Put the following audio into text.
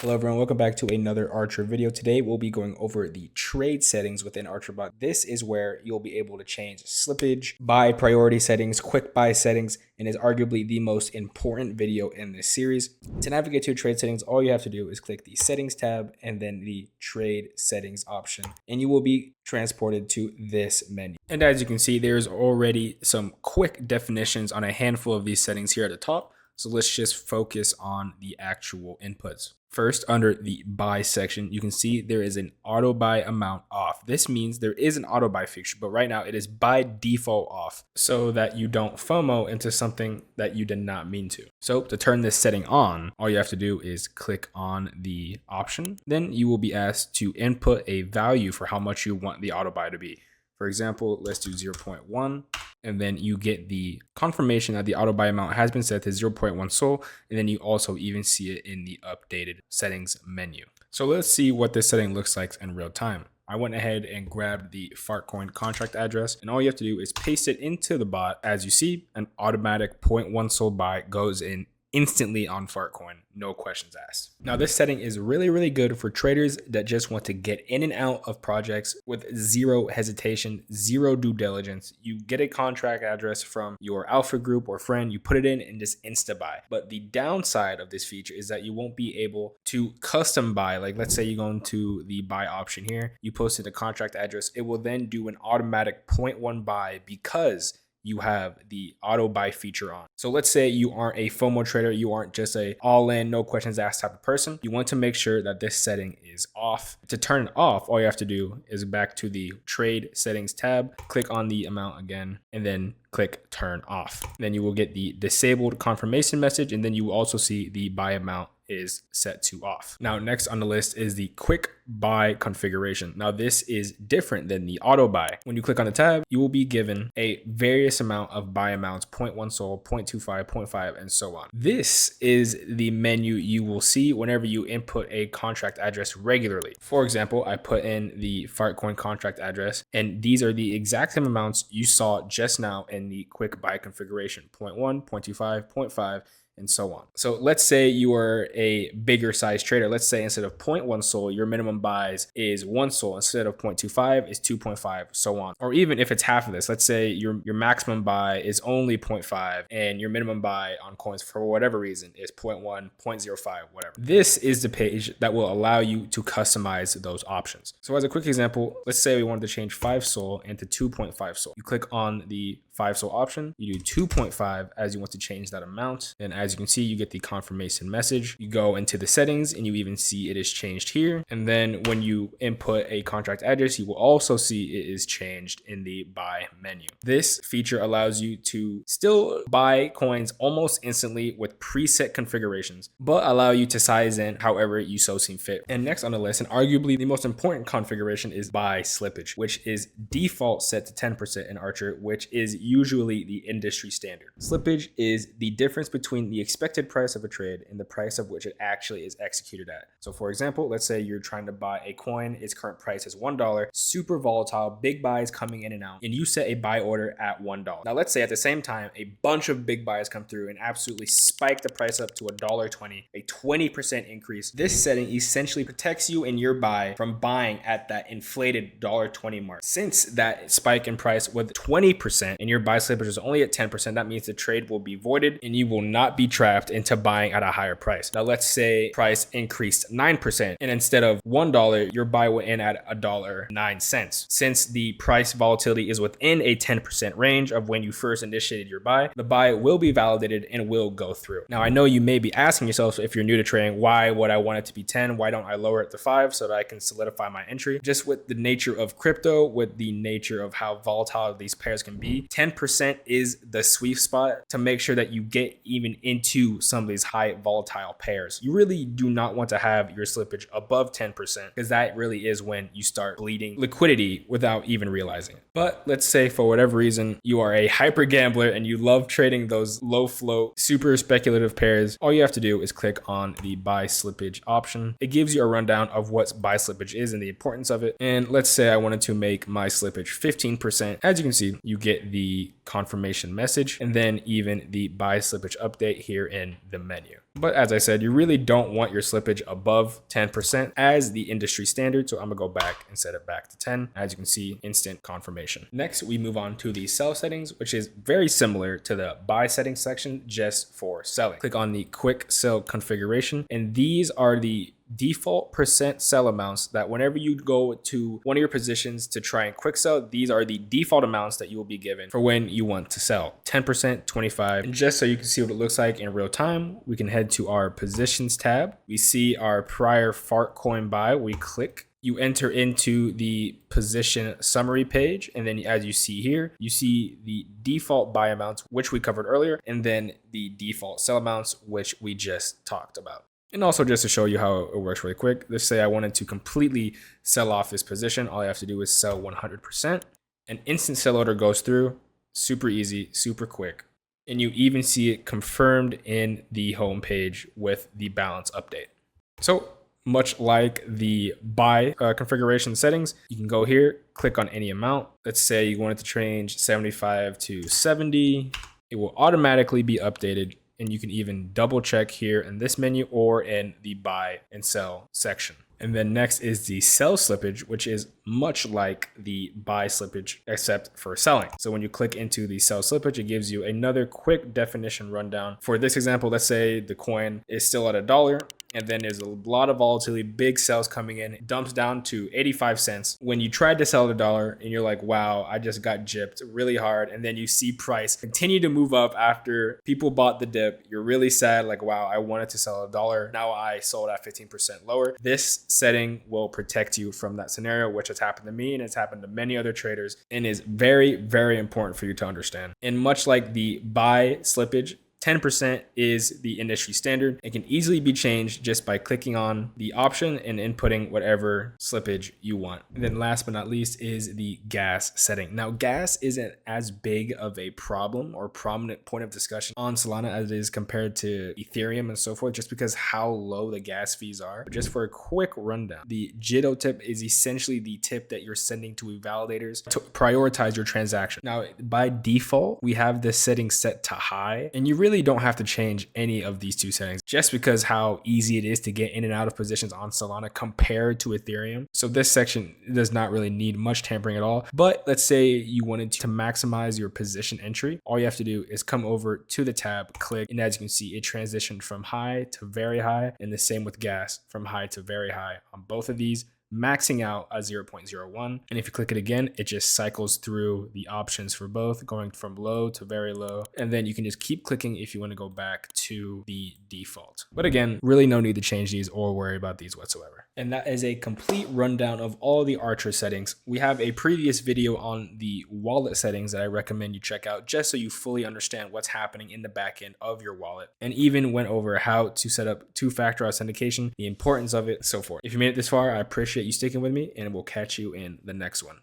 Hello everyone, welcome back to another Archer video. Today we'll be going over the trade settings within ArcherBot. This is where you'll be able to change slippage, buy priority settings, quick buy settings, and is arguably the most important video in this series. To navigate to trade settings, all you have to do is click the settings tab and then the trade settings option, and you will be transported to this menu. And as you can see, there's already some quick definitions on a handful of these settings here at the top. So let's just focus on the actual inputs. First, under the buy section, you can see there is an auto buy amount off. This means there is an auto buy feature, but right now it is by default off so that you don't FOMO into something that you did not mean to. So to turn this setting on, all you have to do is click on the option. Then you will be asked to input a value for how much you want the auto buy to be. For example, let's do 0.1. And then you get the confirmation that the auto buy amount has been set to 0.1 SOL. And then you also even see it in the updated settings menu. So let's see what this setting looks like in real time. I went ahead and grabbed the Fartcoin contract address, and all you have to do is paste it into the bot. As you see, an automatic 0.1 SOL buy goes in instantly on Fartcoin, no questions asked. Now this setting is really good for traders that just want to get in and out of projects with zero hesitation, zero due diligence. You get a contract address from your alpha group or friend, you put it in and just insta buy. But the downside of this feature is that you won't be able to custom buy. Like let's say you go into the buy option here, you posted a contract address, it will then do an automatic 0.1 buy because you have the auto buy feature on. So let's say you aren't a FOMO trader, you aren't just a all in, no questions asked type of person. You want to make sure that this setting is off. To turn it off, all you have to do is back to the trade settings tab, click on the amount again, and then click turn off. Then you will get the disabled confirmation message, and then you will also see the buy amount is set to off. Now, next on the list is the quick buy configuration. Now, this is different than the auto buy. When you click on the tab, you will be given a various amount of buy amounts, 0.1 SOL, 0.25, 0.5, and so on. This is the menu you will see whenever you input a contract address regularly. For example, I put in the Fartcoin contract address, and these are the exact same amounts you saw just now in the quick buy configuration, 0.1, 0.25, 0.5, and so on. So let's say you are a bigger size trader. Let's say instead of 0.1 SOL, your minimum buys is 1 SOL. Instead of 0.25 is 2.5, so on. Or even if it's half of this, let's say your maximum buy is only 0.5 and your minimum buy on coins for whatever reason is 0.1, 0.05, whatever. This is the page that will allow you to customize those options. So as a quick example, let's say we wanted to change 5 SOL into 2.5 SOL. You click on the 5 SOL option, you do 2.5 as you want to change that amount. And as you can see, you get the confirmation message. You go into the settings and you even see it is changed here. And then when you input a contract address, you will also see it is changed in the buy menu. This feature allows you to still buy coins almost instantly with preset configurations, but allow you to size in however you so seem fit. And next on the list, and arguably the most important configuration, is buy slippage, which is default set to 10% in Archer, which is usually the industry standard. Slippage is the difference between the expected price of a trade and the price of which it actually is executed at. So for example, let's say you're trying to buy a coin, its current price is $1, super volatile, big buys coming in and out, and you set a buy order at $1. Now let's say at the same time, a bunch of big buys come through and absolutely spike the price up to $1.20, a 20% increase. This setting essentially protects you and your buy from buying at that inflated $1.20 mark. Since that spike in price with 20% and your buy slippage is only at 10%, that means the trade will be voided and you will not be trapped into buying at a higher price. Now let's say price increased 9% and instead of $1, your buy went in at $1.09. Since the price volatility is within a 10% range of when you first initiated your buy, the buy will be validated and will go through. Now I know you may be asking yourself, if you're new to trading, why would I want it to be 10? Why don't I lower it to 5 so that I can solidify my entry? Just with the nature of crypto, with the nature of how volatile these pairs can be, 10% is the sweet spot to make sure that you get even into some of these high volatile pairs. You really do not want to have your slippage above 10% because that really is when you start bleeding liquidity without even realizing it. But let's say for whatever reason, you are a hyper gambler and you love trading those low float, super speculative pairs. All you have to do is click on the buy slippage option. It gives you a rundown of what buy slippage is and the importance of it. And let's say I wanted to make my slippage 15%. As you can see, you get the confirmation message, and then even the buy slippage update here in the menu. But as I said, you really don't want your slippage above 10% as the industry standard. So I'm gonna go back and set it back to 10. As you can see, instant confirmation. Next, we move on to the sell settings, which is very similar to the buy settings section, just for selling. Click on the quick sell configuration, and these are the default percent sell amounts that whenever you go to one of your positions to try and quick sell, these are the default amounts that you will be given for when you want to sell. 10%, 25. And just so you can see what it looks like in real time, we can head to our positions tab. We see our prior fart coin buy. We click. You enter into the position summary page, and then as you see here, you see the default buy amounts, which we covered earlier, and then the default sell amounts, which we just talked about. And also just to show you how it works really quick, let's say I wanted to completely sell off this position. All I have to do is sell 100%. An instant sell order goes through, super easy, super quick. And you even see it confirmed in the home page with the balance update. So much like the buy configuration settings, you can go here, click on any amount. Let's say you wanted to change 75 to 70. It will automatically be updated. And you can even double check here in this menu or in the buy and sell section. And then next is the sell slippage, which is much like the buy slippage, except for selling. So when you click into the sell slippage, it gives you another quick definition rundown. For this example, let's say the coin is still at $1. And then there's a lot of volatility, big sales coming in, it dumps down to 85 cents. When you tried to sell at $1 and you're like, wow, I just got gypped really hard. And then you see price continue to move up after people bought the dip. You're really sad, like, wow, I wanted to sell at $1. Now I sold at 15% lower. This setting will protect you from that scenario, which has happened to me and it's happened to many other traders and is very, very important for you to understand. And much like the buy slippage, 10% is the industry standard. It can easily be changed just by clicking on the option and inputting whatever slippage you want. And then last but not least is the gas setting. Now, gas isn't as big of a problem or prominent point of discussion on Solana as it is compared to Ethereum and so forth, just because how low the gas fees are. But just for a quick rundown, the JITO tip is essentially the tip that you're sending to validators to prioritize your transaction. Now, by default, we have this setting set to high, and you really don't have to change any of these two settings just because how easy it is to get in and out of positions on Solana compared to Ethereum. So this section does not really need much tampering at all. But let's say you wanted to maximize your position entry. All you have to do is come over to the tab, click, and as you can see, it transitioned from high to very high, and the same with gas, from high to very high on both of these, maxing out at 0.01. And if you click it again, it just cycles through the options for both, going from low to very low. And then you can just keep clicking if you want to go back to the default. But again, really no need to change these or worry about these whatsoever. And that is a complete rundown of all the Archer settings. We have a previous video on the wallet settings that I recommend you check out just so you fully understand what's happening in the back end of your wallet, and even went over how to set up two-factor authentication, the importance of it, and so forth. If you made it this far, I appreciate you sticking with me, and we'll catch you in the next one.